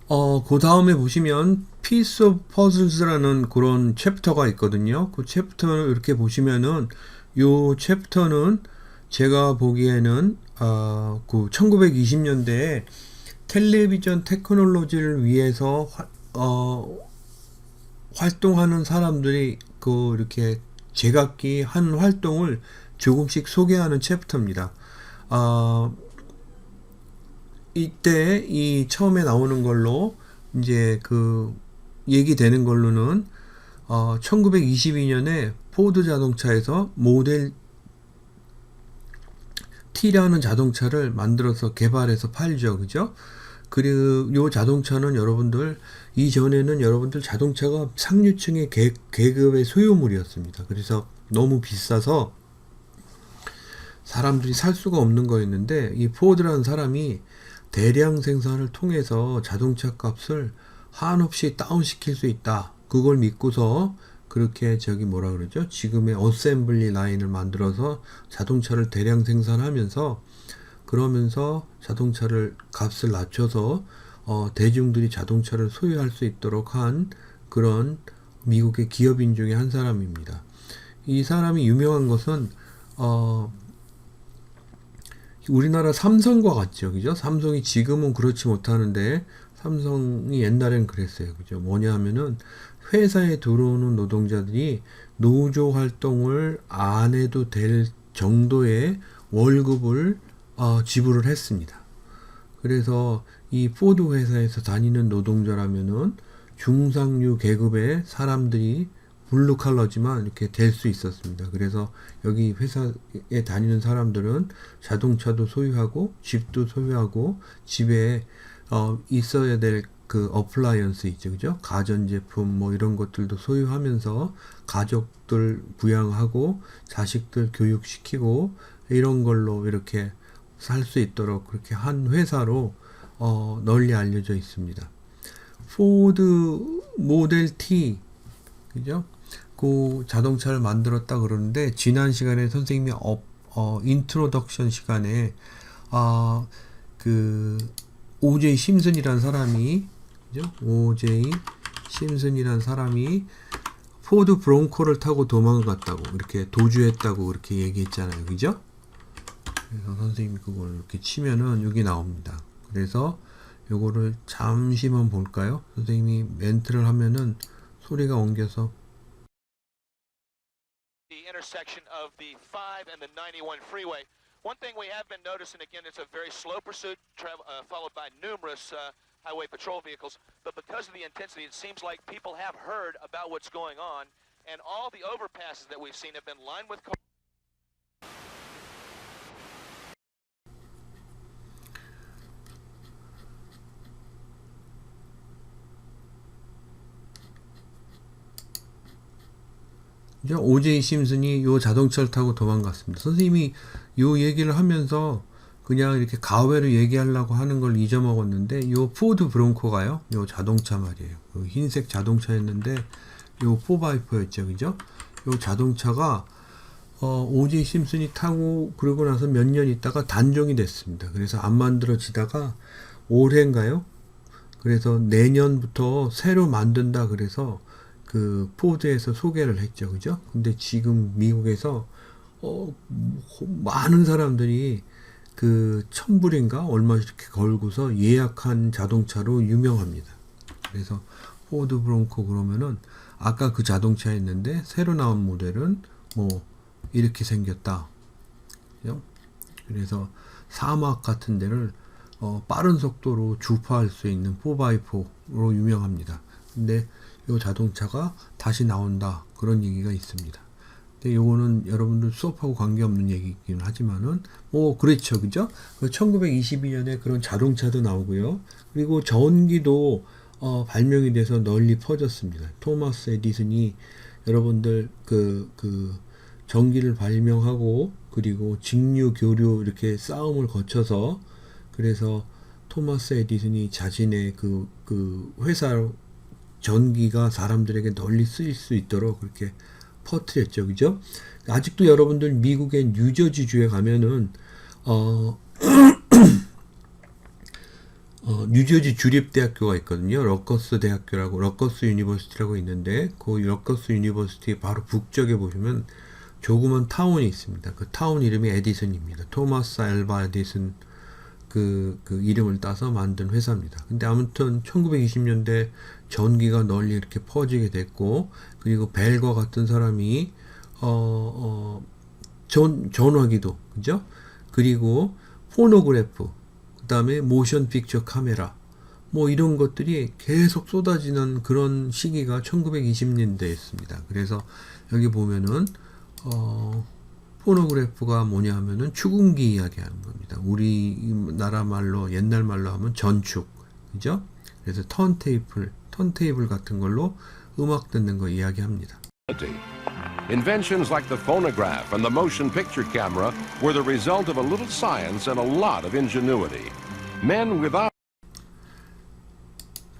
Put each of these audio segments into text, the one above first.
그 다음에 보시면 Piece of Puzzles라는 그런 챕터가 있거든요. 그 챕터를 이렇게 보시면은 요 챕터는 제가 보기에는 그 1920년대에 텔레비전 테크놀로지를 위해서 활동하는 사람들이 그 이렇게 제각기 한 활동을 조금씩 소개하는 챕터입니다. 어, 이때 이 처음에 나오는 걸로 이제 그 얘기되는 걸로는 1922년에 포드 자동차에서 모델 T라는 자동차를 만들어서 개발해서 팔죠. 그죠? 그리고 요 자동차는 여러분들 이전에는 여러분들 자동차가 상류층의 계급의 소유물이었습니다. 그래서 너무 비싸서 사람들이 살 수가 없는 거였는데 이 포드라는 사람이 대량 생산을 통해서 자동차 값을 한없이 다운시킬 수 있다. 그걸 믿고서 그렇게 저기 뭐라 그러죠? 지금의 어셈블리 라인을 만들어서 자동차를 대량 생산하면서 그러면서 자동차를 값을 낮춰서 대중들이 자동차를 소유할 수 있도록 한 그런 미국의 기업인 중에 한 사람입니다. 이 사람이 유명한 것은 우리나라 삼성과 같죠. 그죠? 삼성이 지금은 그렇지 못하는데 삼성이 옛날엔 그랬어요. 그죠? 뭐냐 하면은 회사에 들어오는 노동자들이 노조 활동을 안 해도 될 정도의 월급을 지불을 했습니다. 그래서 이 포드 회사에서 다니는 노동자라면은 중상류 계급의 사람들이 블루 칼러지만 이렇게 될 수 있었습니다. 그래서 여기 회사에 다니는 사람들은 자동차도 소유하고 집도 소유하고 집에 있어야 될 그 어플라이언스 있죠, 그죠? 가전제품 뭐 이런 것들도 소유하면서 가족들 부양하고 자식들 교육시키고 이런 걸로 이렇게 살 수 있도록 그렇게 한 회사로 널리 알려져 있습니다. 포드 모델 T, 그죠? 그 자동차를 만들었다 그러는데 지난 시간에 선생님이 인트로덕션 시간에 그 오제이 심슨이라는 사람이 그죠? 오제이 심슨이라는 사람이 포드 브론코를 타고 도망갔다고 이렇게 도주했다고 이렇게 얘기했잖아요. 그죠? 그래서 선생님이 그걸 이렇게 치면은 여기 나옵니다. 그래서 요거를 잠시만 볼까요? 선생님이 멘트를 하면은 소리가 옮겨서 the intersection of the 5 and the 91 freeway. One thing we have been noticing, again, it's a very slow pursuit followed by numerous highway patrol vehicles, but because of the intensity, it seems like people have heard about what's going on, and all the overpasses that we've seen have been lined with cars. 오제이 심슨이 요 자동차를 타고 도망갔습니다. 선생님이 요 얘기를 하면서 그냥 이렇게 가외로 얘기하려고 하는 걸 잊어먹었는데 요 포드 브론코가요. 요 자동차 말이에요. 요 흰색 자동차였는데 요 4x4였죠. 그죠? 요 자동차가 오제이 심슨이 타고 그러고 나서 몇 년 있다가 단종이 됐습니다. 그래서 안 만들어지다가 올해인가요? 그래서 내년부터 새로 만든다 그래서 그 포드에서 소개를 했죠. 그죠? 근데 지금 미국에서 많은 사람들이 그 1000불인가 얼마 이렇게 걸고서 예약한 자동차로 유명합니다. 그래서 포드 브론코 그러면은 아까 그 자동차였는데 새로 나온 모델은 뭐 이렇게 생겼다. 그죠? 그래서 사막 같은 데를 빠른 속도로 주파할 수 있는 4x4로 유명합니다. 근데 이 자동차가 다시 나온다 그런 얘기가 있습니다. 근데 요거는 여러분들 수업하고 관계없는 얘기이긴 하지만은 그렇죠, 그죠? 1922년에 그런 자동차도 나오고요. 그리고 전기도 발명이 돼서 널리 퍼졌습니다. 토마스 에디슨이 여러분들 그 전기를 발명하고 그리고 직류 교류 이렇게 싸움을 거쳐서 그래서 토마스 에디슨이 자신의 그 회사 전기가 사람들에게 널리 쓰일 수 있도록 그렇게 퍼뜨렸죠. 그죠? 아직도 여러분들 미국의 뉴저지 주에 가면은 뉴저지 주립대학교가 있거든요. 러커스 대학교라고, 러커스 유니버시티라고 있는데, 그 러커스 유니버시티 바로 북쪽에 보시면 조그만 타운이 있습니다. 그 타운 이름이 에디슨입니다. 토마스 알바 에디슨 그 이름을 따서 만든 회사입니다. 근데 아무튼 1920년대 전기가 널리 이렇게 퍼지게 됐고, 그리고 벨과 같은 사람이 전화기도, 그죠? 그리고 포노그래프, 그 다음에 모션 픽처 카메라, 뭐 이런 것들이 계속 쏟아지는 그런 시기가 1920년대였습니다. 그래서 여기 보면은 포노그래프가 뭐냐 하면은 축음기 이야기하는 겁니다. 우리나라 말로, 옛날 말로 하면 전축, 그죠? 그래서 턴테이블 같은 걸로 음악 듣는 거 이야기합니다. Inventions like the phonograph and the motion picture camera were the result of a little science and a lot of ingenuity. Men without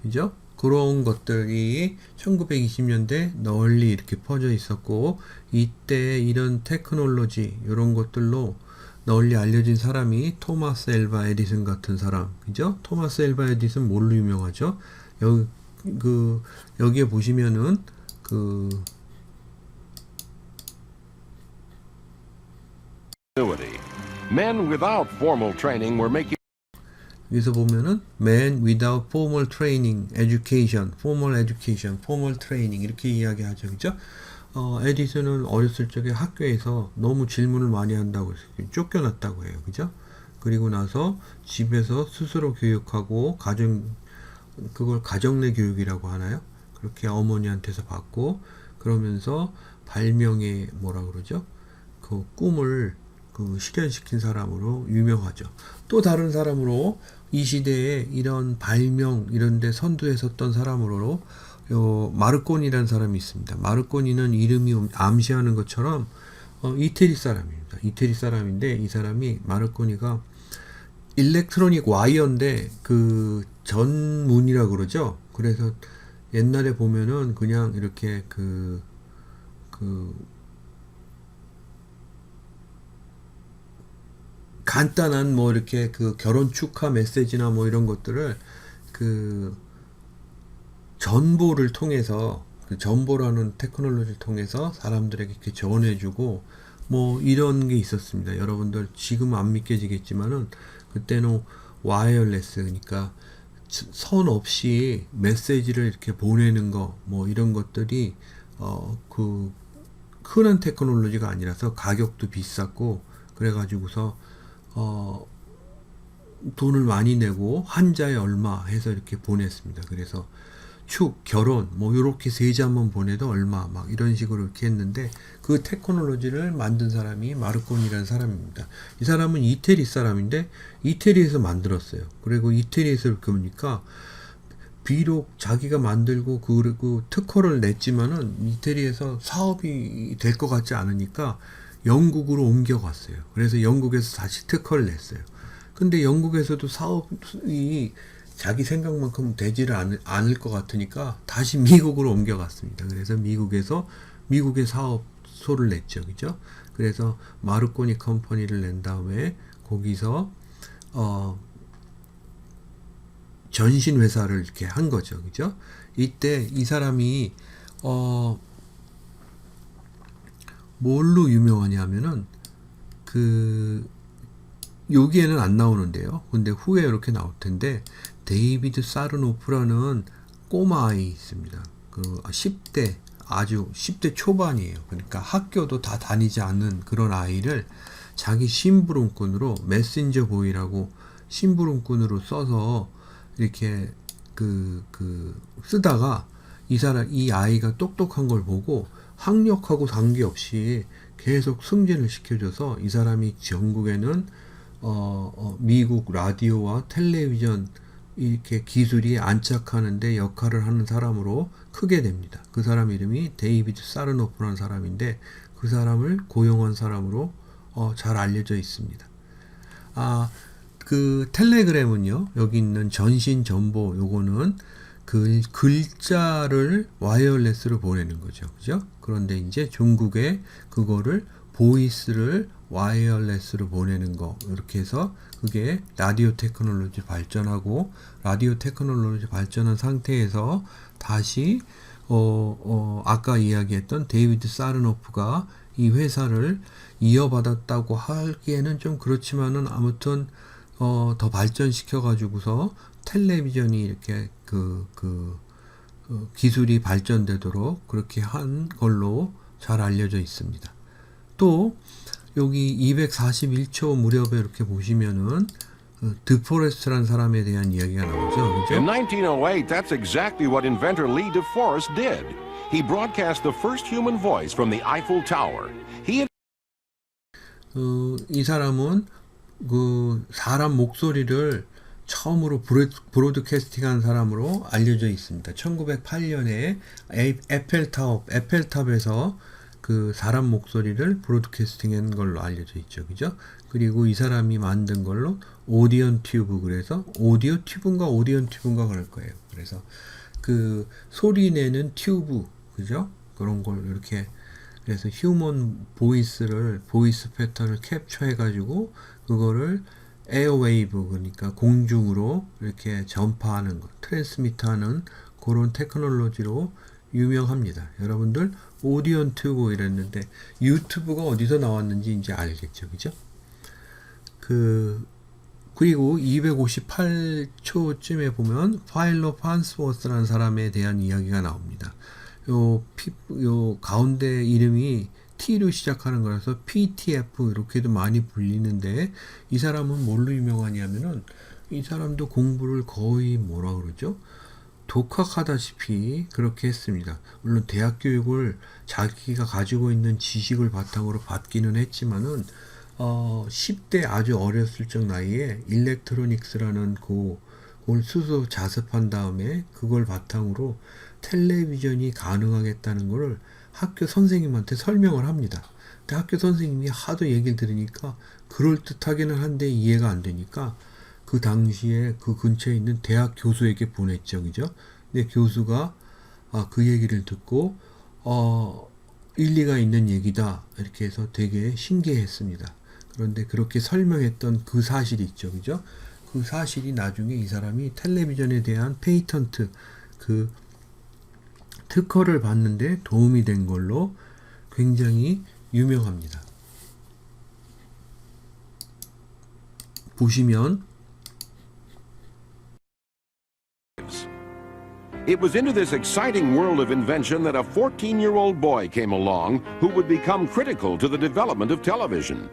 그죠? 그런 것들이 1920년대 널리 이렇게 퍼져 있었고, 이때 이런 테크놀로지, 이런 것들로 널리 알려진 사람이 토마스 앨바 에디슨 같은 사람, 그죠? 토마스 앨바 에디슨 뭘로 유명하죠? 여기에 보시면은 men without formal training were making 여기서 보면은 man without formal training, education, formal training 이렇게 이야기하죠, 그죠? 에디슨은 어렸을 적에 학교에서 너무 질문을 많이 한다고 해서 쫓겨났다고 해요, 그죠? 그리고 나서 집에서 스스로 교육하고 그걸 가정내 교육이라고 하나요? 그렇게 어머니한테서 받고, 그러면서 발명의 뭐라 그러죠? 그 꿈을 실현시킨 사람으로 유명하죠. 또 다른 사람으로 이 시대에 이런 발명 이런 데 선두에 섰던 사람으로 마르코니라는 사람이 있습니다. 마르코니는 이름이 암시하는 것처럼 이태리 사람입니다. 이태리 사람인데, 이 사람이 마르코니가 일렉트로닉 와이어인데 그 전문이라 그러죠. 그래서 옛날에 보면은 그냥 이렇게 간단한 뭐 이렇게 결혼 축하 메시지나 뭐 이런 것들을 전보를 통해서, 전보라는 테크놀로지를 통해서 사람들에게 이렇게 전해주고 뭐 이런 게 있었습니다. 여러분들 지금 안 믿겨지겠지만은 그때는 와이어레스, 그러니까 선 없이 메시지를 이렇게 보내는 거, 뭐 이런 것들이 흔한 테크놀로지가 아니라서 가격도 비쌌고, 그래가지고서 돈을 많이 내고 한자에 얼마 해서 이렇게 보냈습니다. 그래서 결혼 뭐 요렇게 세자 한번 보내도 얼마, 막 이런 식으로 이렇게 했는데, 그 테크놀로지를 만든 사람이 마르코니라는 사람입니다. 이 사람은 이태리 사람인데 이태리에서 만들었어요. 그리고 이태리에서 이렇게 보니까 비록 자기가 만들고 그리고 특허를 냈지만은 이태리에서 사업이 될 것 같지 않으니까 영국으로 옮겨갔어요. 그래서 영국에서 다시 특허를 냈어요. 근데 영국에서도 사업이 자기 생각만큼 되지를 않을 것 같으니까 다시 미국으로 옮겨갔습니다. 그래서 미국의 사업소를 냈죠. 그죠? 그래서 마르코니 컴퍼니를 낸 다음에 거기서 전신 회사를 이렇게 한 거죠. 그죠? 이때 이 사람이 뭘로 유명하냐면은 여기에는 안 나오는데요. 근데 후에 이렇게 나올 텐데, 데이비드 사르노프라는 꼬마 아이 있습니다. 10대, 아주 10대 초반이에요. 그러니까 학교도 다 다니지 않는 그런 아이를 자기 심부름꾼으로, 메신저 보이라고 심부름꾼으로 써서 이렇게 쓰다가 이 아이가 똑똑한 걸 보고 학력하고 관계없이 계속 승진을 시켜줘서 이 사람이 전국에는 미국 라디오와 텔레비전 이렇게 기술이 안착하는데 역할을 하는 사람으로 크게 됩니다. 그 사람 이름이 데이비드 사르노프라는 사람인데, 그 사람을 고용한 사람으로 잘 알려져 있습니다. 그 텔레그램은요, 여기 있는 전신 정보, 요거는 글자를 와이어레스로 보내는 거죠. 그죠? 그런데 이제 중국에 그거를 보이스를 와이어레스로 보내는 거, 이렇게 해서 그게 라디오 테크놀로지 발전하고, 라디오 테크놀로지 발전한 상태에서 다시 아까 이야기했던 데이비드 사르노프가 이 회사를 이어받았다고 하기에는 좀 그렇지만은 아무튼 더 발전시켜 가지고서 텔레비전이 이렇게 기술이 발전되도록 그렇게 한 걸로 잘 알려져 있습니다. 또 여기 241초 무렵에 이렇게 보시면은 드포레스트라는 사람에 대한 이야기가 나오죠. 그죠? In 1908, that's exactly what inventor Lee DeForest did. He broadcast the first human voice from the Eiffel Tower. 이 사람은 사람 목소리를 처음으로 브로드캐스팅한 사람으로 알려져 있습니다. 1908년에 에펠탑에서 그 사람 목소리를 브로드캐스팅한 걸로 알려져 있죠. 그죠? 그리고 이 사람이 만든 걸로 오디언 튜브, 그래서 오디오 튜브인가 오디언 튜브인가 그럴 거예요. 그래서 그 소리 내는 튜브, 그죠? 그런 걸 이렇게, 그래서 휴먼 보이스 패턴을 캡처해 가지고 그거를 에어웨이브, 그러니까 공중으로 이렇게 전파하는 것, 트랜스미트하는 그런 테크놀로지로 유명합니다. 여러분들 오디언 튜브 이랬는데 유튜브가 어디서 나왔는지 이제 알겠죠, 그죠? 그리고 258초쯤에 보면 파일로 판스워스라는 사람에 대한 이야기가 나옵니다. 요 가운데 이름이 T로 시작하는 거라서 PTF 이렇게도 많이 불리는데, 이 사람은 뭘로 유명하냐면은 이 사람도 공부를 거의 뭐라 그러죠? 독학하다시피 그렇게 했습니다. 물론 대학 교육을 자기가 가지고 있는 지식을 바탕으로 받기는 했지만은 10대 아주 어렸을 적 나이에 일렉트로닉스라는 그걸 수소 자습한 다음에 그걸 바탕으로 텔레비전이 가능하겠다는 것을 학교 선생님한테 설명을 합니다. 근데 학교 선생님이 하도 얘기를 들으니까 그럴듯하기는 한데 이해가 안 되니까 그 당시에 그 근처에 있는 대학 교수에게 보냈죠. 그죠? 근데 교수가 그 얘기를 듣고 일리가 있는 얘기다 이렇게 해서 되게 신기했습니다. 그런데 그렇게 설명했던 그 사실이 있죠. 그죠? 그 사실이 나중에 이 사람이 텔레비전에 대한 페이턴트, 그 특허를 받는데 도움이 된 걸로 굉장히 유명합니다. 보시면 It was into this exciting world of invention that a 14-year-old boy came along who would become critical to the development of television.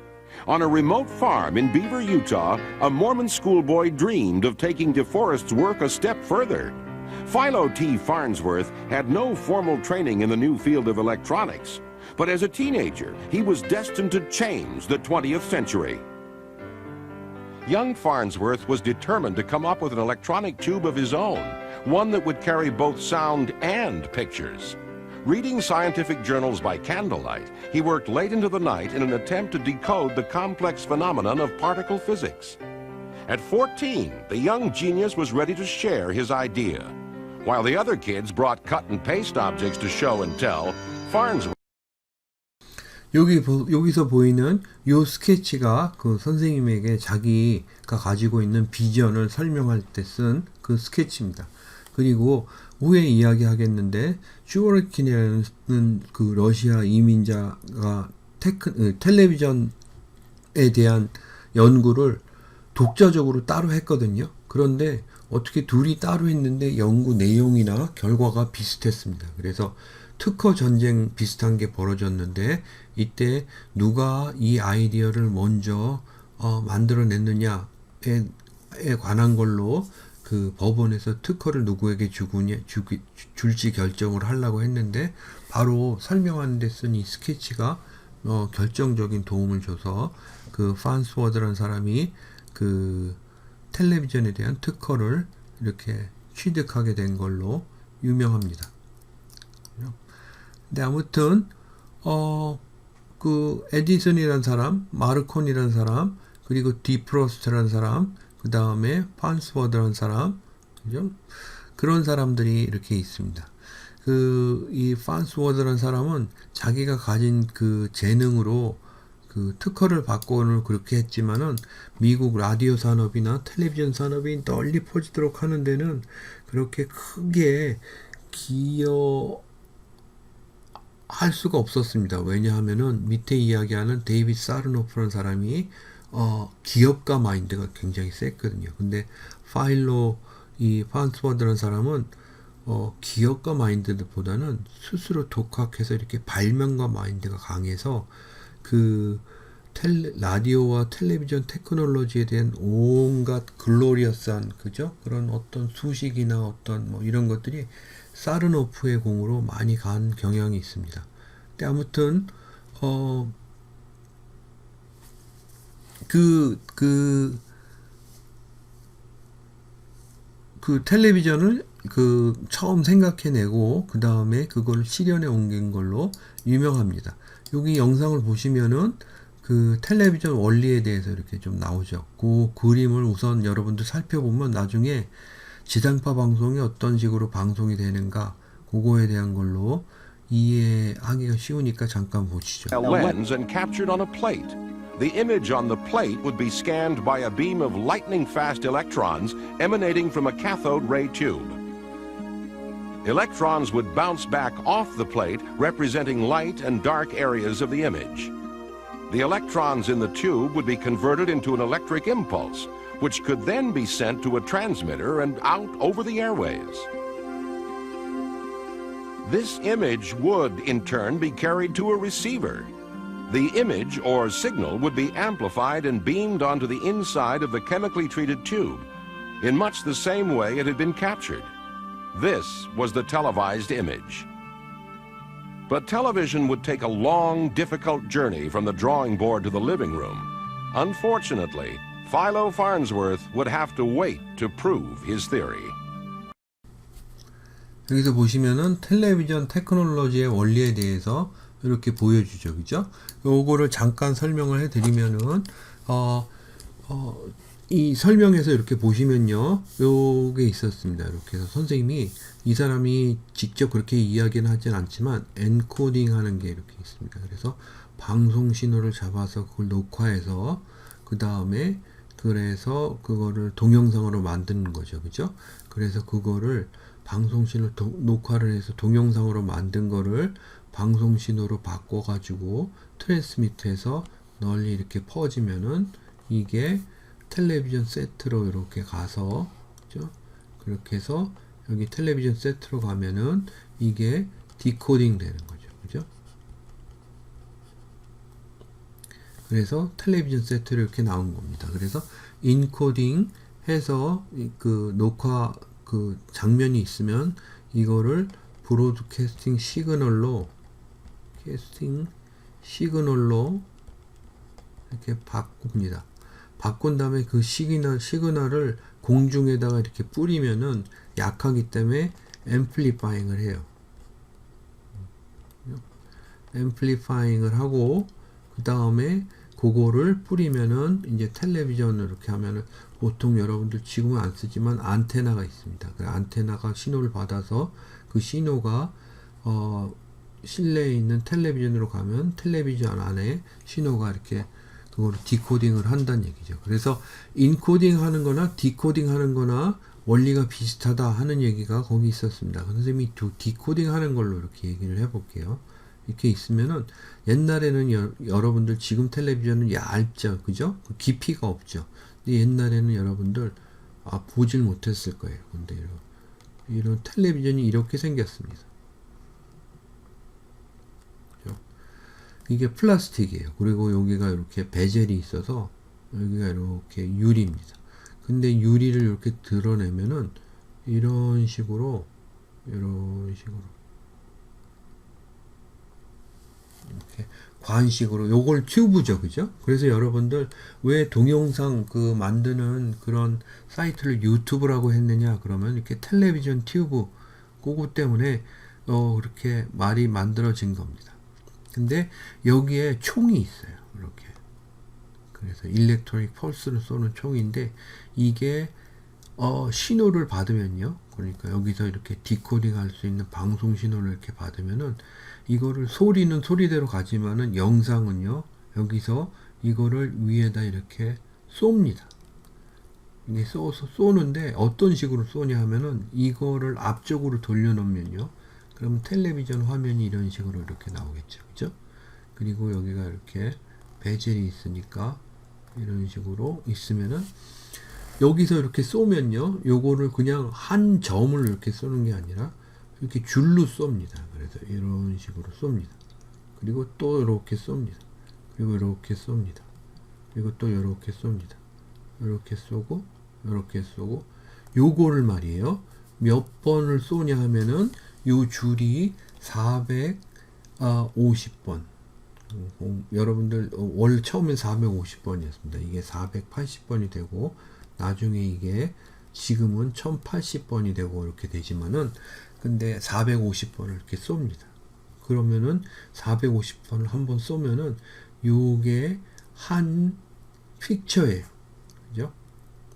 On a remote farm in Beaver, Utah, a Mormon schoolboy dreamed of taking DeForest's work a step further. Philo T. Farnsworth had no formal training in the new field of electronics, but as a teenager, he was destined to change the 20th century. Young Farnsworth was determined to come up with an electronic tube of his own, one that would carry both sound and pictures. Reading scientific journals by candlelight, he worked late into the night in an attempt to decode the complex phenomenon of particle physics. At 14, the young genius was ready to share his idea. While the other kids brought cut and paste objects to show and tell, Farnsworth 여기서 보이는 요 스케치가 그 선생님에게 자기가 가지고 있는 비전을 설명할 때 쓴 그 스케치입니다. 그리고 후에 이야기하겠는데 슈워르킨이라는 그 러시아 이민자가 텔레비전에 대한 연구를 독자적으로 따로 했거든요. 그런데 어떻게 둘이 따로 했는데 연구 내용이나 결과가 비슷했습니다. 그래서 특허 전쟁 비슷한 게 벌어졌는데 이때 누가 이 아이디어를 먼저 만들어냈느냐에 관한 걸로 그 법원에서 특허를 누구에게 줄지 결정을 하려고 했는데 바로 설명하는 데 쓴 이 스케치가 결정적인 도움을 줘서 그 판스워드라는 사람이 그 텔레비전에 대한 특허를 이렇게 취득하게 된 걸로 유명합니다. 근데 아무튼 그 에디슨이라는 사람, 마르콘이라는 사람, 그리고 디프로스트라는 사람, 그 다음에 판스워드라는 사람, 그죠? 그런 사람들이 이렇게 있습니다. 이 판스워드라는 사람은 자기가 가진 그 재능으로 그 특허를 받고는 그렇게 했지만은 미국 라디오 산업이나 텔레비전 산업이 널리 퍼지도록 하는 데는 그렇게 크게 기여할 수가 없었습니다. 왜냐하면은 밑에 이야기하는 데이빗 사르노프라는 사람이 기업가 마인드가 굉장히 셌거든요. 근데 이 판스워드라는 사람은 기업가 마인드보다는 스스로 독학해서 이렇게 발명가 마인드가 강해서 그 라디오와 텔레비전 테크놀로지에 대한 온갖 글로리어스한 그죠? 그런 어떤 수식이나 어떤 뭐 이런 것들이 사르노프의 공으로 많이 간 경향이 있습니다. 근데 아무튼 그 텔레비전을 처음 생각해내고 그 다음에 그걸 실현에 옮긴 걸로 유명합니다. 여기 영상을 보시면은 그 텔레비전 원리에 대해서 이렇게 좀 나오죠. 그 그림을 우선 여러분들 살펴보면 나중에 지상파 방송이 어떤 식으로 방송이 되는가 그거에 대한 걸로 이해하기가 쉬우니까 잠깐 보시죠. A lens and captured on a plate. The image on the plate would be scanned by a beam of lightning-fast electrons emanating from a cathode ray tube. Electrons would bounce back off the plate, representing light and dark areas of the image. The electrons in the tube would be converted into an electric impulse, which could then be sent to a transmitter and out over the airways. This image would, in turn, be carried to a receiver. The image or signal would be amplified and beamed onto the inside of the chemically treated tube, in much the same way it had been captured. This was the televised image. But television would take a long, difficult journey from the drawing board to the living room. Unfortunately, Philo Farnsworth would have to wait to prove his theory. 여기서 보시면은 텔레비전 테크놀로지의 원리에 대해서 이렇게 보여주죠. 그죠? 요거를 잠깐 설명을 해드리면은, 이 설명에서 이렇게 보시면요. 요게 있었습니다. 이렇게 해서 선생님이 이 사람이 직접 그렇게 이야기는 하진 않지만 엔코딩 하는 게 이렇게 있습니다. 그래서 방송 신호를 잡아서 그걸 녹화해서 그 다음에 그래서 그거를 동영상으로 만드는 거죠. 그죠? 그래서 그거를 방송 신호 녹화를 해서 동영상으로 만든 거를 방송 신호로 바꿔가지고 트랜스미트해서 널리 이렇게 퍼지면은 이게 텔레비전 세트로 이렇게 가서 그죠? 그렇게 해서 여기 텔레비전 세트로 가면은 이게 디코딩 되는 거죠. 그죠? 그래서 텔레비전 세트로 이렇게 나온 겁니다. 그래서 인코딩 해서 그 녹화 그 장면이 있으면 이거를 브로드캐스팅 시그널로 이렇게 바꿉니다. 바꾼 다음에 그 시그널을 공중에다가 이렇게 뿌리면은 약하기 때문에 앰플리파잉을 해요. 앰플리파잉을 하고 그 다음에 그거를 뿌리면은 이제 텔레비전을 이렇게 하면은 보통 여러분들 지금은 안 쓰지만 안테나가 있습니다. 그 안테나가 신호를 받아서 그 신호가 실내에 있는 텔레비전으로 가면 텔레비전 안에 신호가 이렇게 그걸 디코딩을 한다는 얘기죠. 그래서 인코딩 하는 거나 디코딩 하는 거나 원리가 비슷하다 하는 얘기가 거기 있었습니다. 선생님이 디코딩 하는 걸로 이렇게 얘기를 해볼게요. 이렇게 있으면은 옛날에는 여러분들 지금 텔레비전은 얇죠. 그죠? 깊이가 없죠. 근데 옛날에는 여러분들 보질 못했을 거예요. 근데 이런 텔레비전이 이렇게 생겼습니다. 이게 플라스틱이에요. 그리고 여기가 이렇게 베젤이 있어서 여기가 이렇게 유리입니다. 근데 유리를 이렇게 드러내면은 이런 식으로 이렇게 관식으로 요걸 튜브죠. 그죠? 그래서 여러분들 왜 동영상 만드는 그런 사이트를 유튜브라고 했느냐 그러면 이렇게 텔레비전 튜브 그거 때문에 그렇게 말이 만들어진 겁니다. 근데 여기에 총이 있어요. 이렇게. 그래서 일렉트로닉 펄스를 쏘는 총인데 이게 신호를 받으면요. 그러니까 여기서 이렇게 디코딩 할 수 있는 방송 신호를 이렇게 받으면은 이거를 소리는 소리대로 가지만은 영상은요. 여기서 이거를 위에다 이렇게 쏩니다. 이게 쏘는데 어떤 식으로 쏘냐 하면은 이거를 앞쪽으로 돌려놓으면요. 그럼 텔레비전 화면이 이런 식으로 이렇게 나오겠죠. 그죠? 그리고 여기가 이렇게 베젤이 있으니까 이런 식으로 있으면은 여기서 이렇게 쏘면요. 요거를 그냥 한 점을 이렇게 쏘는 게 아니라 이렇게 줄로 쏩니다. 그래서 이런 식으로 쏩니다. 그리고 또 이렇게 쏩니다. 그리고 이렇게 쏩니다. 그리고 또 이렇게 쏩니다. 이렇게 쏘고 이렇게 쏘고 요거를 말이에요. 몇 번을 쏘냐 하면은 요 줄이 450번. 여러분들 원래 처음엔 450번이었습니다. 이게 480번이 되고 나중에 이게 지금은 1080번이 되고 이렇게 되지만은 근데 450번을 이렇게 쏩니다. 그러면은 450번을 한번 쏘면은 요게 한 픽처예요. 그죠?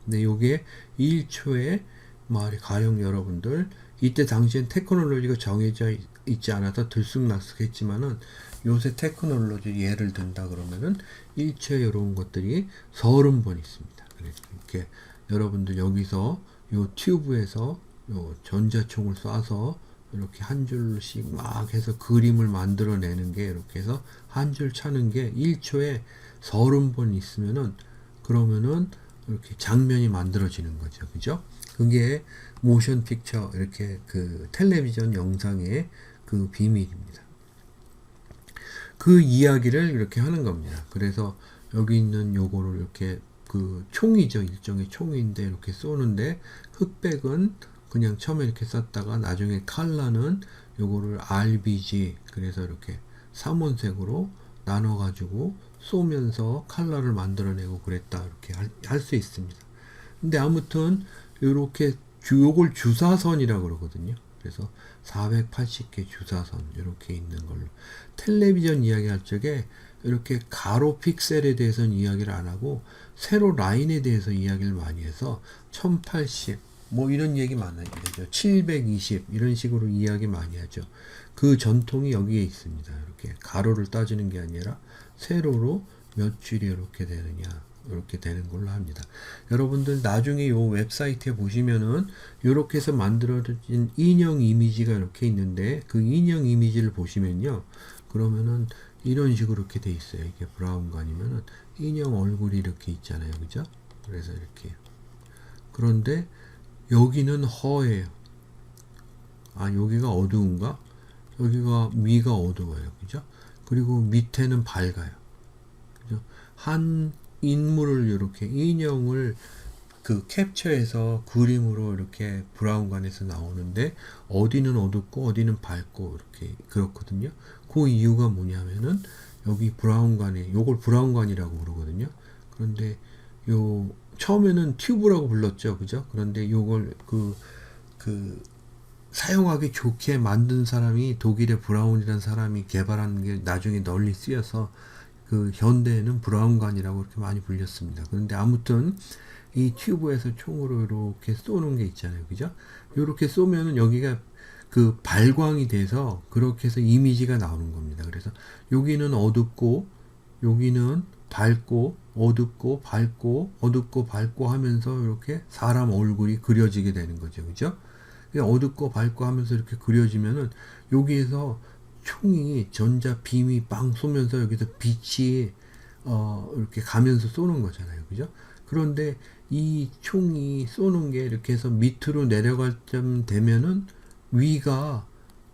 근데 요게 1초에 말이 가령 여러분들 이때 당시엔 테크놀로지가 정해져 있지 않아서 들쑥날쑥했지만은 요새 테크놀로지 예를 든다 그러면은 1초에 이런 것들이 30번 있습니다. 그래서 이렇게 여러분들 여기서 요 튜브에서 요 전자총을 쏴서 이렇게 한 줄씩 막 해서 그림을 만들어내는 게 이렇게 해서 한 줄 차는 게 1초에 30번 있으면은 그러면은 이렇게 장면이 만들어지는 거죠. 그죠? 그게 모션 픽처 이렇게 그 텔레비전 영상의 그 비밀입니다. 그 이야기를 이렇게 하는 겁니다. 그래서 여기 있는 요거를 이렇게 그 총이죠. 일종의 총인데 이렇게 쏘는데 흑백은 그냥 처음에 이렇게 쐈다가 나중에 칼라는 요거를 RBG 그래서 이렇게 삼원색으로 나눠 가지고 쏘면서 칼라를 만들어내고 그랬다 이렇게 할 수 있습니다. 근데 아무튼 요렇게 요걸 주사선이라고 그러거든요. 그래서 480개 주사선 이렇게 있는 걸로 텔레비전 이야기할 적에 이렇게 가로 픽셀에 대해서는 이야기를 안 하고 세로 라인에 대해서 이야기를 많이 해서 1080 뭐 이런 얘기 많이 하죠. 720 이런 식으로 이야기 많이 하죠. 그 전통이 여기에 있습니다. 이렇게 가로를 따지는 게 아니라 세로로 몇 줄이 이렇게 되느냐 이렇게 되는 걸로 합니다. 여러분들 나중에 요 웹사이트에 보시면은 이렇게 해서 만들어진 인형 이미지가 이렇게 있는데 그 인형 이미지를 보시면요. 그러면은 이런 식으로 이렇게 돼 있어요. 이게 브라운관이면은 인형 얼굴이 이렇게 있잖아요. 그죠? 그래서 이렇게. 그런데 여기는 허예요. 아, 여기가 어두운가? 여기가 위가 어두워요. 그죠? 그리고 밑에는 밝아요. 그죠? 한 인물을 이렇게 인형을 그 캡처해서 그림으로 이렇게 브라운관에서 나오는데 어디는 어둡고 어디는 밝고 이렇게 그렇거든요. 그 이유가 뭐냐면은 여기 브라운관에 요걸 브라운관이라고 그러거든요. 그런데 요 처음에는 튜브라고 불렀죠. 그죠? 그런데 요걸 그 사용하기 좋게 만든 사람이 독일의 브라운이라는 사람이 개발한 게 나중에 널리 쓰여서 그 현대에는 브라운관이라고 이렇게 많이 불렸습니다. 그런데 아무튼 이 튜브에서 총으로 이렇게 쏘는 게 있잖아요. 그죠? 이렇게 쏘면은 여기가 그 발광이 돼서 그렇게 해서 이미지가 나오는 겁니다. 그래서 여기는 어둡고 여기는 밝고 어둡고 밝고 어둡고 밝고 하면서 이렇게 사람 얼굴이 그려지게 되는 거죠. 그죠? 어둡고 밝고 하면서 이렇게 그려지면은 여기에서 총이 전자 빔이 빵 쏘면서 여기서 빛이 이렇게 가면서 쏘는 거잖아요. 그죠? 그런데 이 총이 쏘는 게 이렇게 해서 밑으로 내려갈 쯤 되면은 위가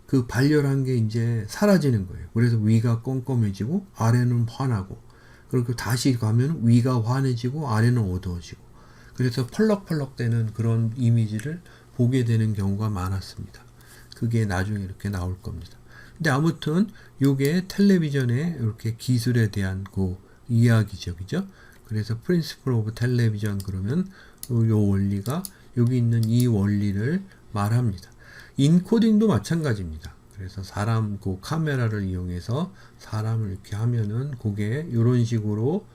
그 발열한 게 이제 사라지는 거예요. 그래서 위가 껌껌해지고 아래는 환하고 그리고 다시 가면 위가 환해지고 아래는 어두워지고 그래서 펄럭펄럭 되는 그런 이미지를 보게 되는 경우가 많았습니다. 그게 나중에 이렇게 나올 겁니다. 근데 아무튼 요게 텔레비전의 이렇게 기술에 대한 그 이야기죠. 그죠? 그래서 프린시플 오브 텔레비전 그러면 요 원리가 여기 있는 이 원리를 말합니다. 인코딩도 마찬가지입니다. 그래서 사람 그 카메라를 이용해서 사람을 이렇게 하면은 그게 이런 식으로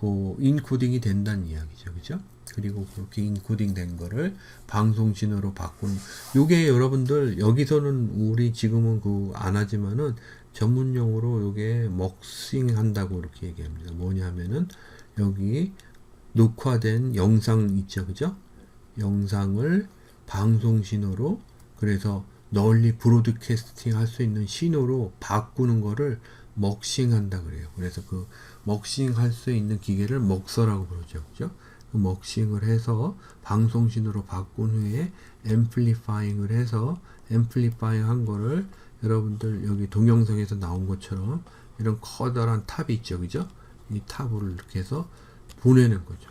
그 인코딩이 된다는 이야기죠. 그죠? 그리고 그렇게 인코딩 된 거를 방송 신호로 바꾸는 요게 여러분들 여기서는 우리 지금은 그 안 하지만은 전문용어로 요게 먹싱 한다고 이렇게 얘기합니다. 뭐냐면은 여기 녹화된 영상 있죠, 그죠? 영상을 방송 신호로, 그래서 널리 브로드캐스팅 할 수 있는 신호로 바꾸는 거를 먹싱 한다 그래요. 그래서 그 먹싱 할 수 있는 기계를 먹서라고 부르죠, 그죠? 그 먹싱을 해서 방송 신호로 바꾼 후에 앰플리파잉을 해서, 앰플리파잉 한 거를 여러분들 여기 동영상에서 나온 것처럼 이런 커다란 탑이 있죠, 그죠? 이 탑으로 이렇게 해서 보내는 거죠,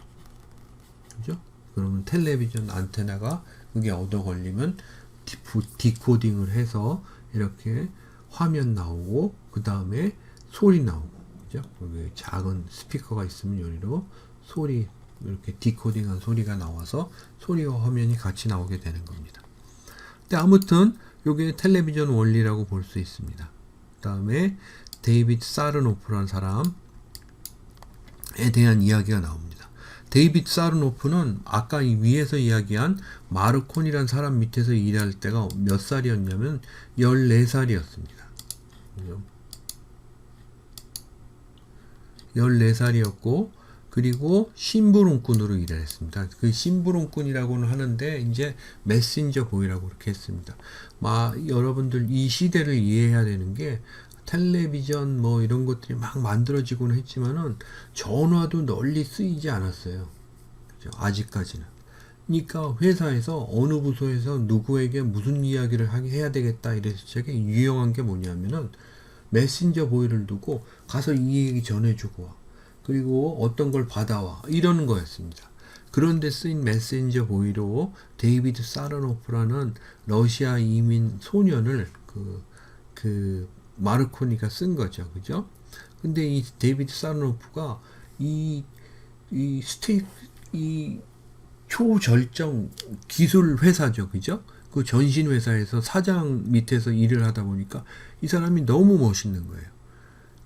그죠? 그러면 텔레비전 안테나가 그게 얻어 걸리면 디코딩을 해서 이렇게 화면 나오고, 그 다음에 소리 나오고, 그죠? 여기 작은 스피커가 있으면 여기로 소리, 이렇게 디코딩한 소리가 나와서 소리와 화면이 같이 나오게 되는 겁니다. 근데 아무튼 요게 텔레비전 원리라고 볼 수 있습니다. 그 다음에 데이비드 사르노프라는 사람에 대한 이야기가 나옵니다. 데이비드 사르노프는 아까 이 위에서 이야기한 마르콘이라는 사람 밑에서 일할 때가 몇 살이었냐면 14살이었습니다. 14살이었고, 그리고 심부름꾼으로 일을 했습니다. 그 심부름꾼이라고는 하는데 이제 메신저 보이라고 그렇게 했습니다. 여러분들 이 시대를 이해해야 되는 게, 텔레비전 뭐 이런 것들이 막 만들어지고는 했지만은 전화도 널리 쓰이지 않았어요. 그죠? 아직까지는. 그러니까 회사에서 어느 부서에서 누구에게 무슨 이야기를 해야 되겠다 이래서 되게 유용한 게 뭐냐면은 메신저 보이를 두고 가서 이 얘기 전해주고 와. 그리고 어떤 걸 받아와. 이러는 거였습니다. 그런데 쓰인 메신저 보이로 데이비드 사르노프라는 러시아 이민 소년을 마르코니가 쓴 거죠. 그죠? 근데 이 데이비드 사르노프가 이 초절정 기술 회사죠. 그죠? 그 전신 회사에서 사장 밑에서 일을 하다 보니까 이 사람이 너무 멋있는 거예요.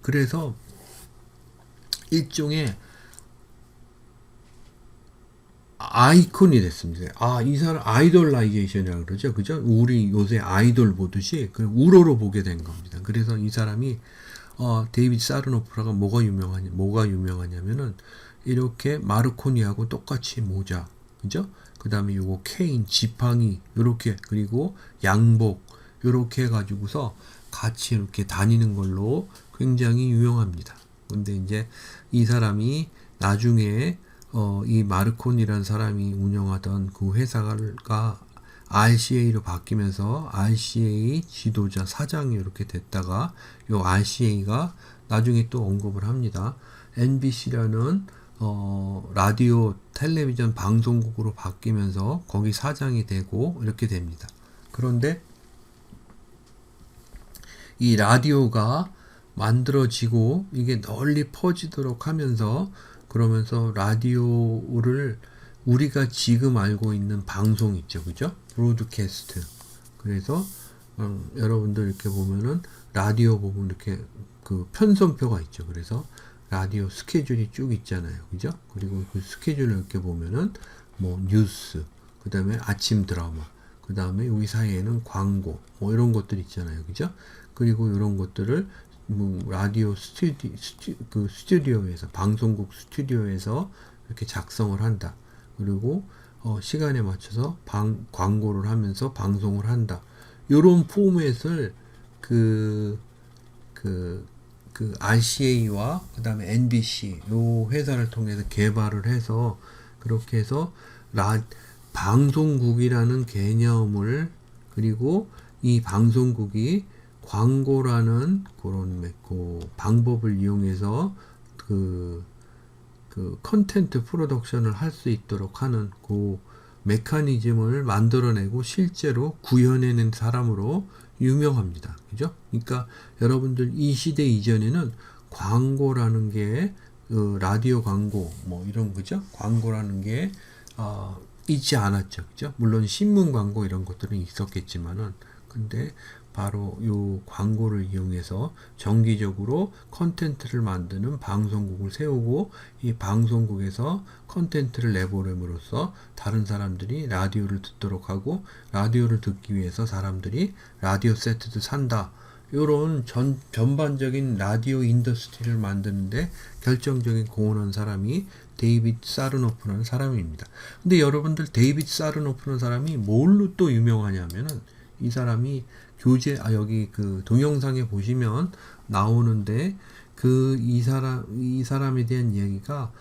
그래서 일종의 아이콘이 됐습니다. 이 사람 아이돌라이제이션이라고 그러죠. 그죠? 우리 요새 아이돌 보듯이 그 우러러 보게 된 겁니다. 그래서 이 사람이 데이비드 사르노프라가 뭐가 유명하냐면은 이렇게 마르코니하고 똑같이 모자, 그죠? 그 다음에 요거 케인, 지팡이, 요렇게, 그리고 양복, 요렇게 해가지고서 같이 이렇게 다니는 걸로 굉장히 유명합니다. 근데 이제 이 사람이 나중에 이 마르콘이라는 사람이 운영하던 그 회사가 RCA로 바뀌면서 RCA 지도자 사장이 이렇게 됐다가 요 RCA가 나중에 또 언급을 합니다. NBC라는 라디오 텔레비전 방송국으로 바뀌면서 거기 사장이 되고 이렇게 됩니다. 그런데 이 라디오가 만들어지고 이게 널리 퍼지도록 하면서, 그러면서 라디오를 우리가 지금 알고 있는 방송 있죠, 그죠? 브로드캐스트. 그래서 여러분들 이렇게 보면은 라디오 보면 이렇게 그 편성표가 있죠. 그래서 라디오 스케줄이 쭉 있잖아요, 그죠? 그리고 그 스케줄을 이렇게 보면은 뭐 뉴스, 그 다음에 아침 드라마, 그 다음에 여기 사이에는 광고, 뭐 이런 것들 있잖아요, 그죠? 그리고 이런 것들을 라디오 스튜디오에서, 방송국 스튜디오에서 이렇게 작성을 한다. 그리고 시간에 맞춰서 광고를 하면서 방송을 한다. 요런 포맷을 RCA와 그 다음에 NBC 요 회사를 통해서 개발을 해서, 그렇게 해서 방송국이라는 개념을, 그리고 이 방송국이 광고라는 그런 방법을 이용해서 컨텐트 프로덕션을 할 수 있도록 하는 그 메커니즘을 만들어내고 실제로 구현해낸 사람으로 유명합니다. 그죠? 그러니까 여러분들 이 시대 이전에는 광고라는 게 라디오 광고 뭐 이런 거죠? 광고라는 게 있지 않았죠. 그죠? 물론 신문 광고 이런 것들은 있었겠지만은, 근데 바로 요 광고를 이용해서 정기적으로 컨텐츠를 만드는 방송국을 세우고, 이 방송국에서 컨텐츠를 내보냄으로써 다른 사람들이 라디오를 듣도록 하고, 라디오를 듣기 위해서 사람들이 라디오 세트도 산다. 요런 전반적인 라디오 인더스트리를 만드는데 결정적인 공헌한 사람이 데이빗 사르노프라는 사람입니다. 근데 여러분들 데이빗 사르노프라는 사람이 뭘로 또 유명하냐면은 이 사람이 여기 그 동영상에 보시면 나오는데 이 사람에 대한 이야기가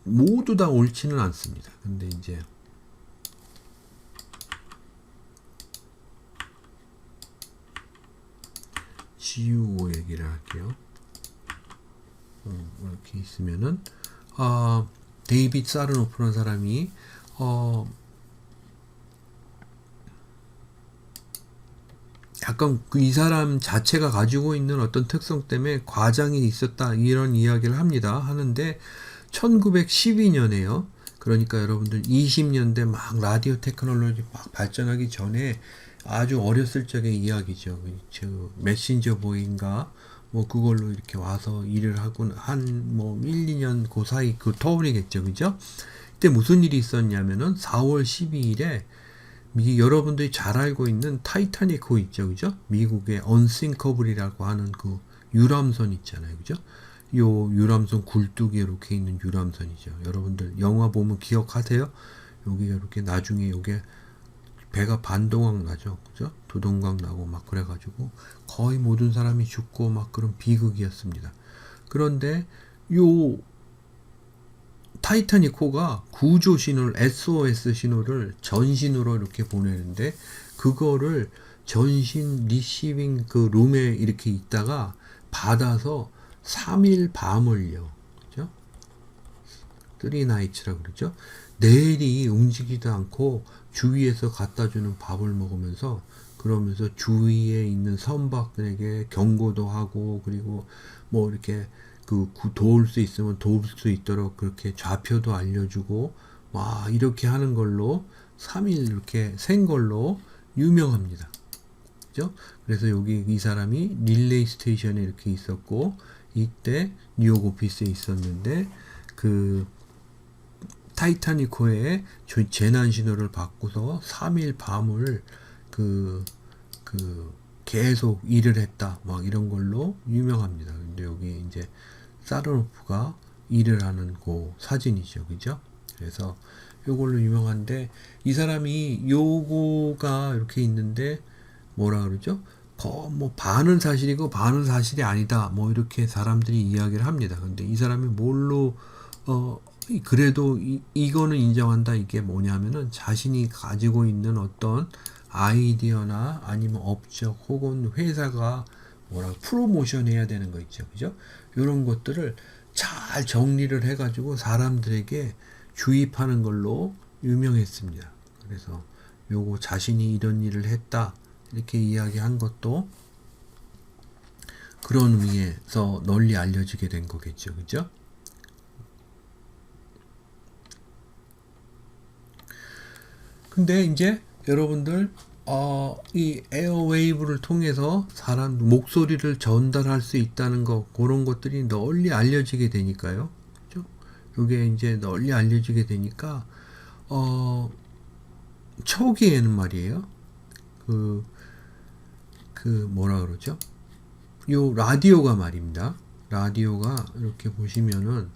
모두 다 옳지는 않습니다. 근데 이제 GUO 얘기를 할게요. 이렇게 있으면은 데이빗 사르노프라는 사람이 약간 이 사람 자체가 가지고 있는 어떤 특성 때문에 과장이 있었다 이런 이야기를 하는데 1912년에요. 그러니까 여러분들 20년대 막 라디오 테크놀로지 막 발전하기 전에 아주 어렸을 적의 이야기죠. 메신저 보이인가 뭐 그걸로 이렇게 와서 일을 하고 한 뭐 1, 2년 그 사이 그 터울이겠죠. 그죠? 그때 무슨 일이 있었냐면은 4월 12일에 여러분들이 잘 알고 있는 타이타닉호 있죠. 그죠? 미국의 언싱커블이라고 하는 그 유람선 있잖아요. 그죠? 요 유람선 굴뚝에 이렇게 있는 유람선이죠. 여러분들 영화 보면 기억하세요? 여기가 이렇게 나중에 요게 배가 반동강 나죠. 그죠? 두동강 나고 막 그래가지고 거의 모든 사람이 죽고 막 그런 비극이었습니다. 그런데 요 타이타닉호가 구조 신호를 SOS 신호를 전신으로 이렇게 보내는데 그거를 전신 리시빙 그 룸에 이렇게 있다가 받아서 3일 밤을요. 그죠? 3nights라고 그러죠. 내일이 움직이지도 않고 주위에서 갖다 주는 밥을 먹으면서 그러면서 주위에 있는 선박들에게 경고도 하고 그리고 뭐 이렇게 도울 수 있으면 도울 수 있도록 그렇게 좌표도 알려주고 와 이렇게 하는 걸로 3일 이렇게 센 걸로 유명합니다. 그죠? 그래서 여기 이 사람이 릴레이 스테이션에 이렇게 있었고 이때 뉴욕 오피스에 있었는데 그 타이타닉호의 재난 신호를 받고서 3일 밤을 계속 일을 했다. 막 이런 걸로 유명합니다. 근데 여기 이제 사르노프가 일을 하는 그 사진이죠. 그죠? 그래서 요걸로 유명한데 이 사람이 요거가 이렇게 있는데 뭐라 그러죠? 뭐 반은 사실이고 반은 사실이 아니다. 뭐 이렇게 사람들이 이야기를 합니다. 근데 이 사람이 뭘로 그래도 이거는 인정한다. 이게 뭐냐면은 자신이 가지고 있는 어떤 아이디어나 아니면 업적 혹은 회사가 프로모션 해야 되는 거 있죠. 그죠? 이런 것들을 잘 정리를 해가지고 사람들에게 주입하는 걸로 유명했습니다. 그래서 요거 자신이 이런 일을 했다. 이렇게 이야기한 것도 그런 의미에서 널리 알려지게 된 거겠죠. 그죠? 근데 이제 여러분들 이 에어웨이브를 통해서 사람 목소리를 전달할 수 있다는 거 그런 것들이 널리 알려지게 되니까요. 그죠? 이게 이제 널리 알려지게 되니까 초기에는 말이에요. 뭐라 그러죠? 요 라디오가 말입니다. 라디오가 이렇게 보시면은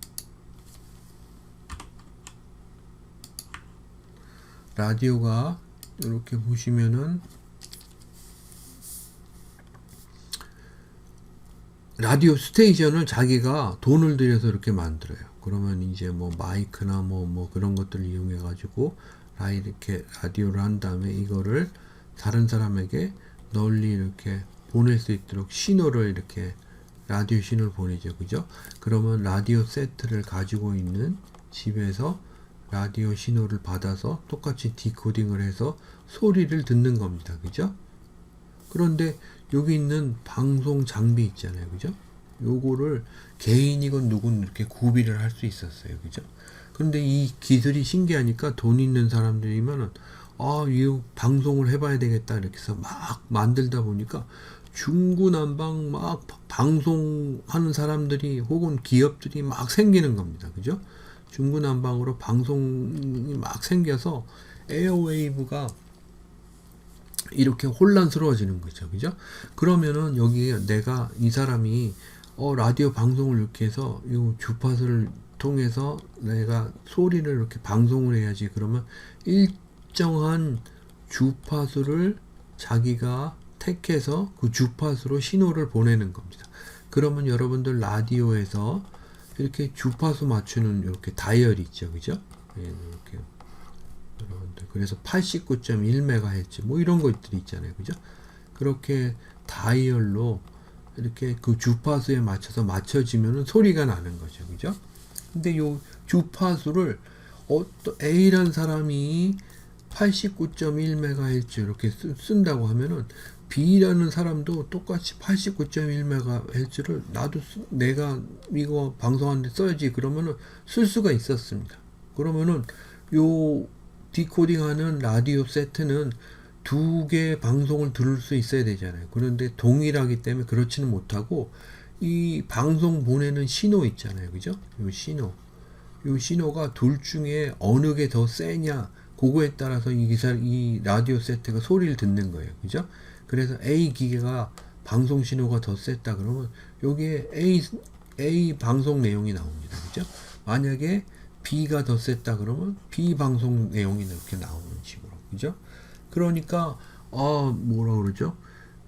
라디오 스테이션을 자기가 돈을 들여서 이렇게 만들어요. 그러면 이제 뭐 마이크나 뭐 그런 것들을 이용해 가지고 이렇게 라디오를 한 다음에 이거를 다른 사람에게 널리 이렇게 보낼 수 있도록 신호를 이렇게 라디오 신호를 보내죠. 그죠? 그러면 라디오 세트를 가지고 있는 집에서 라디오 신호를 받아서 똑같이 디코딩을 해서 소리를 듣는 겁니다. 그죠? 그런데 여기 있는 방송 장비 있잖아요. 그죠? 요거를 개인이건 누군 이렇게 구비를 할 수 있었어요. 그죠? 그런데 이 기술이 신기하니까 돈 있는 사람들이면은 이 방송을 해봐야 되겠다 이렇게 해서 막 만들다 보니까 중구난방 막 방송하는 사람들이 혹은 기업들이 막 생기는 겁니다. 그죠? 중구난방으로 방송이 막 생겨서 에어웨이브가 이렇게 혼란스러워지는 거죠. 그죠? 그러면은 여기 내가 이 사람이 라디오 방송을 이렇게 해서 이 주파수를 통해서 내가 소리를 이렇게 방송을 해야지. 그러면 일정한 주파수를 자기가 택해서 그 주파수로 신호를 보내는 겁니다. 그러면 여러분들 라디오에서 이렇게 주파수 맞추는 이렇게 다이얼이 있죠. 그죠? 예, 이렇게 여러분들 그래서 89.1MHz 뭐 이런 것들이 있잖아요. 그죠? 그렇게 다이얼로 이렇게 그 주파수에 맞춰서 맞춰지면은 소리가 나는 거죠. 그죠? 근데 요 주파수를 A라는 사람이 89.1MHz 이렇게 쓴다고 하면은 B라는 사람도 똑같이 89.1MHz를 나도 내가 이거 방송하는데 써야지 그러면은 쓸 수가 있었습니다. 그러면은 요 디코딩하는 라디오 세트는 두 개의 방송을 들을 수 있어야 되잖아요. 그런데 동일하기 때문에 그렇지는 못하고 이 방송 보내는 신호 있잖아요. 그죠? 요 신호가 둘 중에 어느 게 더 세냐 그거에 따라서 이 라디오 세트가 소리를 듣는 거예요. 그죠? 그래서 A 기계가 방송 신호가 더 셌다 그러면 여기에 A 방송 내용이 나옵니다. 그죠? 만약에 B가 더 셌다 그러면 B 방송 내용이 이렇게 나오는 식으로. 그죠? 그러니까 뭐라 그러죠?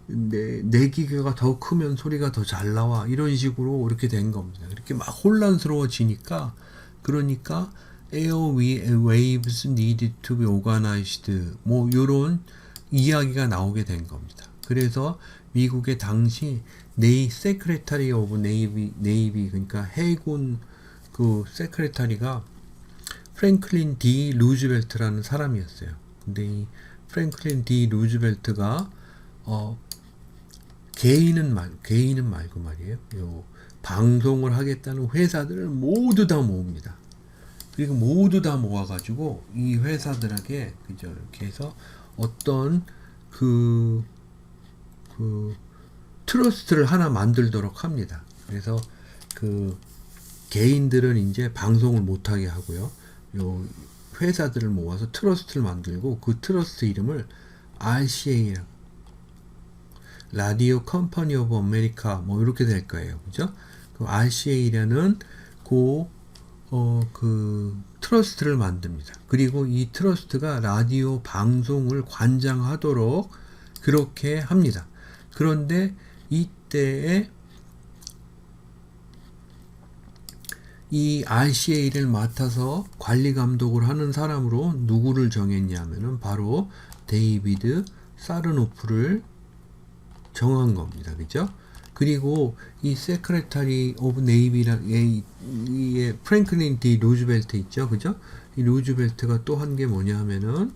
내 기계가 더 크면 소리가 더 잘 나와 이런 식으로 이렇게 된 겁니다. 이렇게 막 혼란스러워지니까 그러니까 airwaves needed to be organized 뭐 요런 이야기가 나오게 된 겁니다. 그래서 미국의 당시 세크레타리 오브 네이비 그러니까 해군 그 세크레타리가 프랭클린 D 루즈벨트라는 사람이었어요. 근데 이 프랭클린 D 루즈벨트가 개인은 말고 말이에요. 요 방송을 하겠다는 회사들을 모두 다 모읍니다. 그리고 모두 다 모아가지고 이 회사들에게 그죠 이렇게 해서 어떤 그 트러스트를 하나 만들도록 합니다. 그래서 그 개인들은 이제 방송을 못하게 하고요. 요 회사들을 모아서 트러스트를 만들고 그 트러스트 이름을 RCA라고 라디오 컴퍼니 오브 아메리카 뭐 이렇게 될 거예요. 그죠? 그 RCA라는 그 트러스트를 만듭니다. 그리고 이 트러스트가 라디오 방송을 관장하도록 그렇게 합니다. 그런데 이때에 이 RCA를 맡아서 관리 감독을 하는 사람으로 누구를 정했냐면은 바로 데이비드 사르노프를 정한 겁니다. 그죠? 그리고 이 세크레타리 오브 네이비라는 이 프랭클린 D 루즈벨트 있죠. 그죠? 이 루즈벨트가 또 한 게 뭐냐 하면은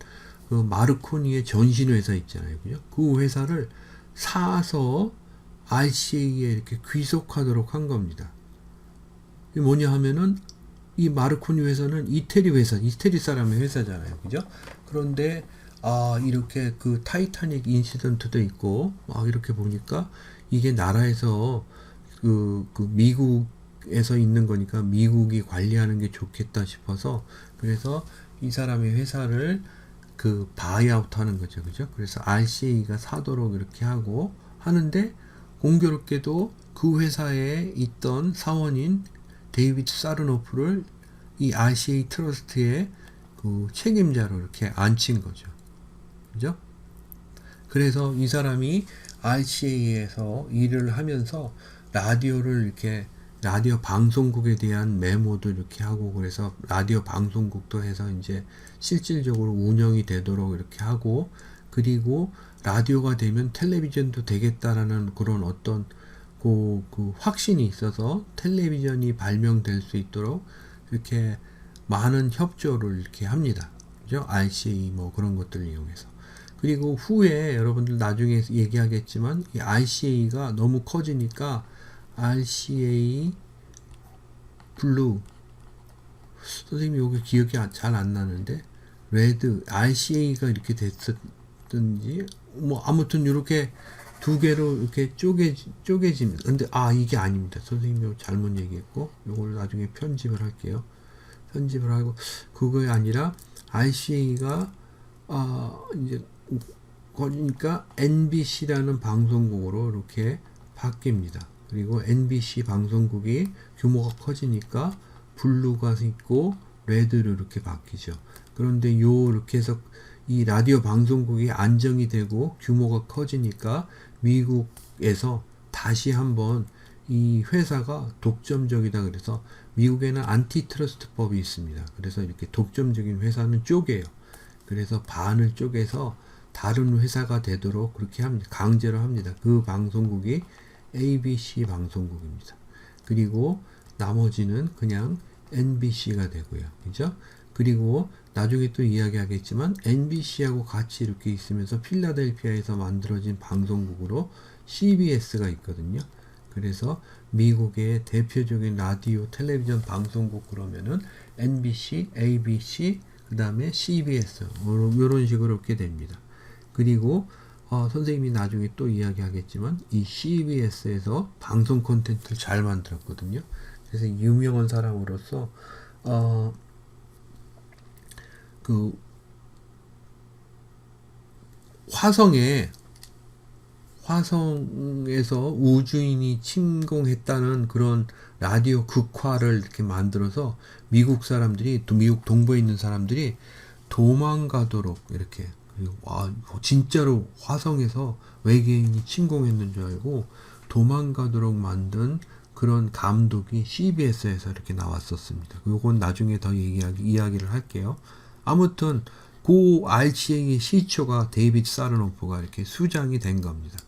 그 마르코니의 전신 회사 있잖아요. 그죠? 그 회사를 사서 RCA에 이렇게 귀속하도록 한 겁니다. 이게 뭐냐 하면은 이 마르코니 회사는 이태리 사람의 회사잖아요. 그죠? 그런데 이렇게 그 타이타닉 인시던트도 있고 막 이렇게 보니까 이게 나라에서 그 미국에서 있는 거니까 미국이 관리하는 게 좋겠다 싶어서 그래서 이 사람의 회사를 그 바이아웃 하는 거죠. 그죠? 그래서 RCA가 사도록 이렇게 하고 하는데 공교롭게도 그 회사에 있던 사원인 데이비드 사르노프를 이 RCA 트러스트의 그 책임자로 이렇게 앉힌 거죠. 그죠? 그래서 이 사람이 RCA에서 일을 하면서 라디오를 이렇게 라디오 방송국에 대한 메모도 이렇게 하고 그래서 라디오 방송국도 해서 이제 실질적으로 운영이 되도록 이렇게 하고 그리고 라디오가 되면 텔레비전도 되겠다라는 그런 어떤 그 확신이 있어서 텔레비전이 발명될 수 있도록 이렇게 많은 협조를 이렇게 합니다. 그죠? RCA 뭐 그런 것들을 이용해서. 그리고 후에 여러분들 나중에 얘기하겠지만 이 RCA가 너무 커지니까 RCA 블루 선생님 여기 기억이 잘 안 나는데 레드 RCA가 이렇게 됐었든지 뭐 아무튼 이렇게 두 개로 이렇게 쪼개집니다. 근데 이게 아닙니다. 선생님이 잘못 얘기했고 이걸 나중에 편집을 할게요. 편집을 하고 그거에 아니라 RCA가 이제 거니까 NBC라는 방송국으로 이렇게 바뀝니다. 그리고 NBC 방송국이 규모가 커지니까 블루가 있고 레드로 이렇게 바뀌죠. 그런데 이렇게 해서 이 라디오 방송국이 안정이 되고 규모가 커지니까 미국에서 다시 한번 이 회사가 독점적이다 그래서 미국에는 안티트러스트법이 있습니다. 그래서 이렇게 독점적인 회사는 쪼개요. 그래서 반을 쪼개서 다른 회사가 되도록 그렇게 합니다. 강제로 합니다. 그 방송국이 ABC 방송국입니다. 그리고 나머지는 그냥 NBC가 되고요. 그죠? 그리고 나중에 또 이야기하겠지만 NBC하고 같이 이렇게 있으면서 필라델피아에서 만들어진 방송국으로 CBS가 있거든요. 그래서 미국의 대표적인 라디오 텔레비전 방송국 그러면은 NBC, ABC, 그 다음에 CBS 이런 식으로 이렇게 됩니다. 그리고 선생님이 나중에 또 이야기하겠지만 이 CBS에서 방송 콘텐츠를 잘 만들었거든요. 그래서 유명한 사람으로서 그 화성에서 우주인이 침공했다는 그런 라디오 극화를 이렇게 만들어서 미국 사람들이 또 미국 동부에 있는 사람들이 도망가도록 이렇게 진짜로 화성에서 외계인이 침공했는 줄 알고 도망가도록 만든 그런 감독이 CBS에서 이렇게 나왔었습니다. 요건 나중에 더 이야기를 할게요. 아무튼 그 RCA의 시초가 데이비드 사르노프가 이렇게 수장이 된 겁니다.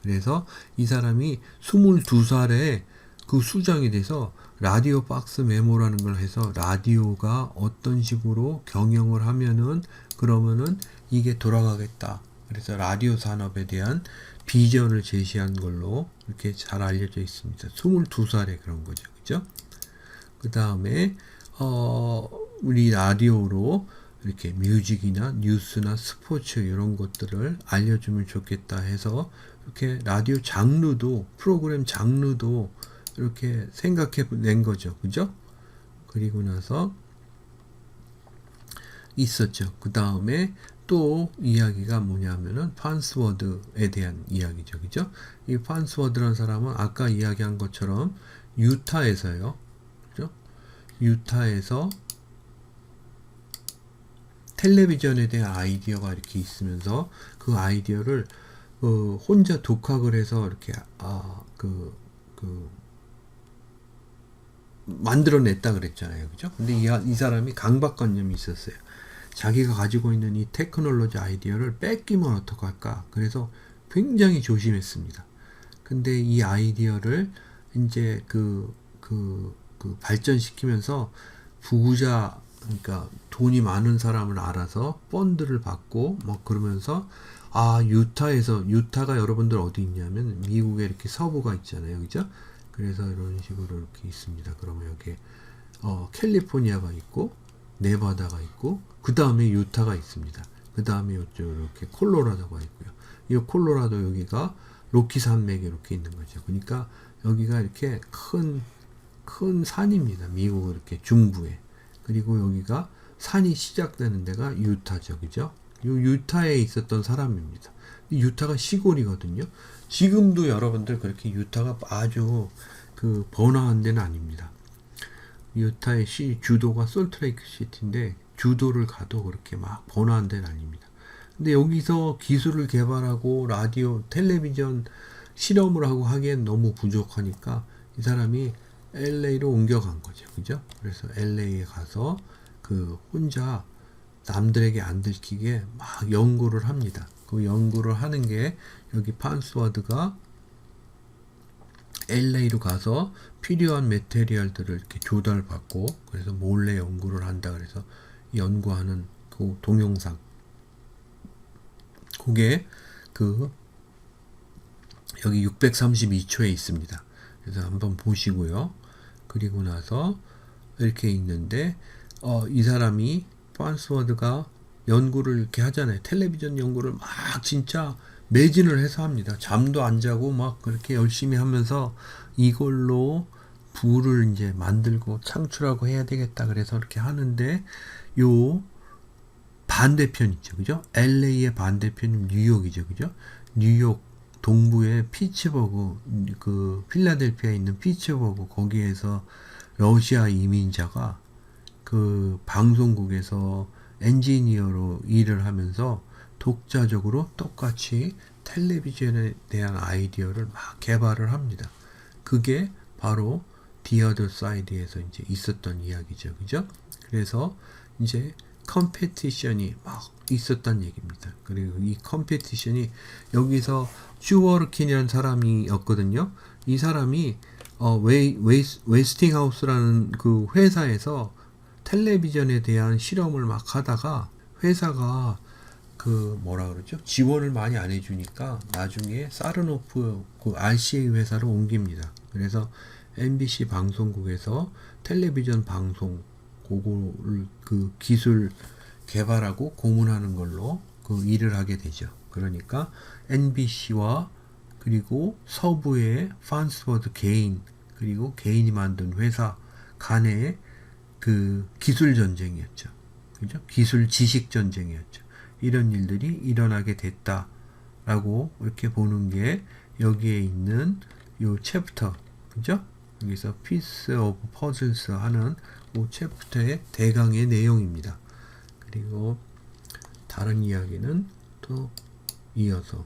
그래서 이 사람이 22살에 그 수장이 돼서 라디오 박스 메모라는 걸 해서 라디오가 어떤 식으로 경영을 하면은 그러면은 이게 돌아가겠다. 그래서 라디오 산업에 대한 비전을 제시한 걸로 이렇게 잘 알려져 있습니다. 22살에 그런 거죠. 그죠? 그 다음에 우리 라디오로 이렇게 뮤직이나 뉴스나 스포츠 이런 것들을 알려주면 좋겠다 해서 이렇게 라디오 장르도 프로그램 장르도 이렇게 생각해 낸 거죠. 그죠? 그리고 나서 있었죠. 그 다음에 또 이야기가 뭐냐면은 판스워드에 대한 이야기죠. 그죠? 이 판스워드라는 사람은 아까 이야기한 것처럼 유타에서요. 그죠? 유타에서 텔레비전에 대한 아이디어가 이렇게 있으면서 그 아이디어를 혼자 독학을 해서 이렇게 만들어냈다 그랬잖아요. 그죠? 근데 이 사람이 강박관념이 있었어요. 자기가 가지고 있는 이 테크놀로지 아이디어를 뺏기면 어떡할까? 그래서 굉장히 조심했습니다. 근데 이 아이디어를 이제 발전시키면서 부자, 그러니까 돈이 많은 사람을 알아서 펀드를 받고 뭐 그러면서 유타가 여러분들 어디 있냐면 미국에 이렇게 서부가 있잖아요. 그죠? 그래서 이런 식으로 이렇게 있습니다. 그러면 여기 캘리포니아가 있고 네바다가 있고 그 다음에 유타가 있습니다. 그 다음에 이쪽 이렇게 콜로라도가 있고요. 이 콜로라도 여기가 로키 산맥이 이렇게 있는 거죠. 그러니까 여기가 이렇게 큰 산입니다. 미국 이렇게 중부에. 그리고 여기가 산이 시작되는 데가 유타죠. 그죠? 이 유타에 있었던 사람입니다. 유타가 시골이거든요. 지금도 여러분들 그렇게 유타가 아주 번화한 데는 아닙니다. 유타의 주도가 솔트레이크 시티인데 주도를 가도 그렇게 막 번화한 데는 아닙니다. 근데 여기서 기술을 개발하고 라디오, 텔레비전 실험을 하고 하기엔 너무 부족하니까 이 사람이 LA로 옮겨간 거죠. 그죠? 그래서 LA에 가서 혼자 남들에게 안 들키게 막 연구를 합니다. 그 연구를 하는 게 여기 판스워드가 LA로 가서 필요한 메테리얼들을 이렇게 조달받고 그래서 몰래 연구를 한다. 그래서 연구하는 그 동영상. 그게 여기 632초에 있습니다. 그래서 한번 보시고요. 그리고 나서 이렇게 있는데 이 사람이 판스워드가 연구를 이렇게 하잖아요. 텔레비전 연구를 막 진짜 매진을 해서 합니다. 잠도 안 자고 막 그렇게 열심히 하면서 이걸로 부를 이제 만들고 창출하고 해야 되겠다. 그래서 이렇게 하는데 반대편이죠. 그죠? LA의 반대편은 뉴욕이죠. 그죠? 뉴욕 동부의 피츠버그, 그 필라델피아에 있는 피츠버그, 거기에서 러시아 이민자가 그 방송국에서 엔지니어로 일을 하면서 독자적으로 똑같이 텔레비전에 대한 아이디어를 막 개발을 합니다. 그게 바로 The Other Side에서 이제 있었던 이야기죠. 그죠? 그래서 이제 컴페티션이 막 있었단 얘기입니다. 그리고 이 컴페티션이 여기서 슈워르킨이라는 사람이었거든요. 이 사람이 웨스팅하우스라는 그 회사에서 텔레비전에 대한 실험을 막 하다가 회사가 그 뭐라 그러죠? 지원을 많이 안 해주니까 나중에 사르노프 그 RCA 회사로 옮깁니다. 그래서 MBC 방송국에서 텔레비전 방송 그거를 그 기술 개발하고 고문하는 걸로 그 일을 하게 되죠. 그러니까 NBC와 그리고 서부의 판스워드 개인 그리고 개인이 만든 회사 간의 그 기술 전쟁이었죠. 그죠? 기술 지식 전쟁이었죠. 이런 일들이 일어나게 됐다라고 이렇게 보는 게 여기에 있는 요 챕터, 그죠? 여기서 Piece of Puzzles 하는 그 챕터의 대강의 내용입니다. 그리고 다른 이야기는 또 이어서